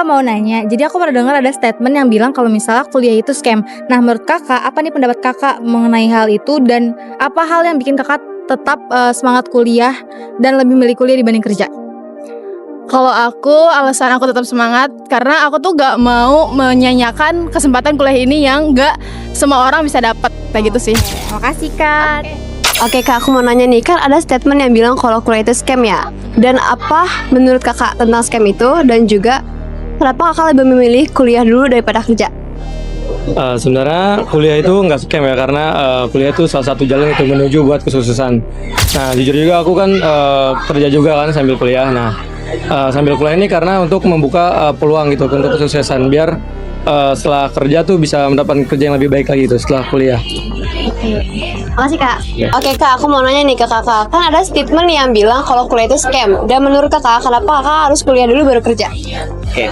Kak mau nanya, jadi aku pernah dengar ada statement yang bilang kalau misalnya kuliah itu scam. Nah menurut kakak, apa nih pendapat kakak mengenai hal itu? Dan apa hal yang bikin kakak tetap semangat kuliah dan lebih milih kuliah dibanding kerja? Kalau aku, alasan aku tetap semangat karena aku tuh gak mau menyanyiakan kesempatan kuliah ini yang gak semua orang bisa dapat, kayak gitu sih. Makasih Kak. Oke Kak, aku mau nanya nih, kan ada statement yang bilang kalau kuliah itu scam ya. Dan apa menurut kakak tentang scam itu? Dan juga kenapa kakak lebih memilih kuliah dulu daripada kerja? Sebenarnya kuliah itu nggak scam ya, karena kuliah itu salah satu jalan untuk menuju buat kesuksesan. Nah jujur juga aku kan kerja juga kan sambil kuliah. Nah sambil kuliah ini karena untuk membuka peluang gitu untuk kesuksesan, biar setelah kerja tuh bisa mendapatkan kerja yang lebih baik lagi gitu setelah kuliah. Makasih Kak. Oke Kak, aku mau nanya nih ke kakak. Kan ada statement yang bilang kalau kuliah itu scam. Dan menurut kakak, kenapa kakak harus kuliah dulu baru kerja? Oke,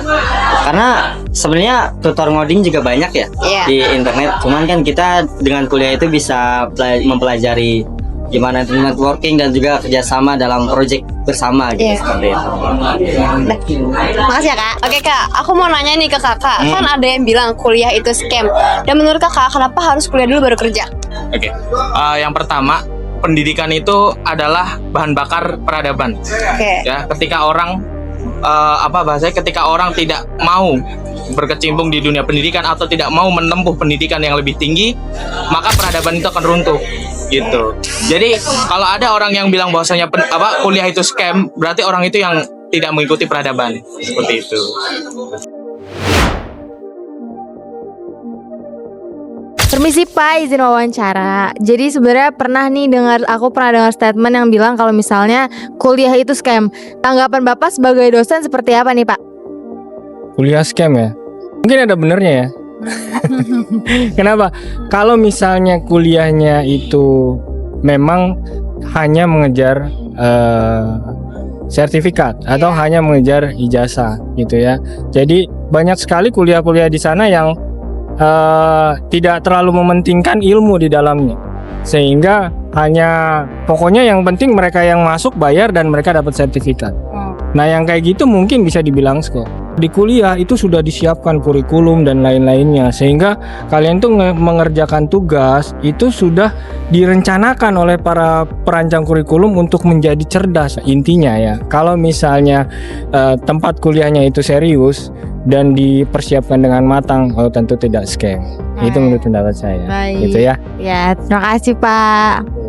karena sebenarnya tutor ngoding juga banyak ya di internet. Cuman kan kita dengan kuliah itu bisa mempelajari gimana networking dan juga kerjasama dalam project bersama gitu, seperti itu. Makasih ya Kak. Oke Kak, aku mau nanya nih ke kakak. Kan ada yang bilang kuliah itu scam. Dan menurut kakak, kenapa harus kuliah dulu baru kerja? Oke, yang pertama, pendidikan itu adalah bahan bakar peradaban. Ya, ketika orang ketika orang tidak mau berkecimpung di dunia pendidikan atau tidak mau menempuh pendidikan yang lebih tinggi, maka peradaban itu akan runtuh gitu. Jadi kalau ada orang yang bilang bahwasanya kuliah itu scam, berarti orang itu yang tidak mengikuti peradaban, seperti itu. Permisi Pak, izin wawancara. Jadi sebenarnya aku pernah dengar statement yang bilang kalau misalnya kuliah itu scam. Tanggapan Bapak sebagai dosen seperti apa nih Pak? Kuliah scam ya? Mungkin ada benernya ya. Kenapa? Kalau misalnya kuliahnya itu memang hanya mengejar sertifikat atau hanya mengejar ijazah gitu ya. Jadi banyak sekali kuliah-kuliah di sana yang tidak terlalu mementingkan ilmu di dalamnya, sehingga hanya pokoknya yang penting mereka yang masuk bayar dan mereka dapat sertifikat. Nah yang kayak gitu mungkin bisa dibilang scam. Di kuliah itu sudah disiapkan kurikulum dan lain-lainnya, sehingga kalian tuh mengerjakan tugas itu sudah direncanakan oleh para perancang kurikulum untuk menjadi cerdas. Intinya ya, kalau misalnya tempat kuliahnya itu serius dan dipersiapkan dengan matang, tentu tidak scam. Itu menurut pendapat saya. Baik. Gitu ya. Ya, terima kasih Pak.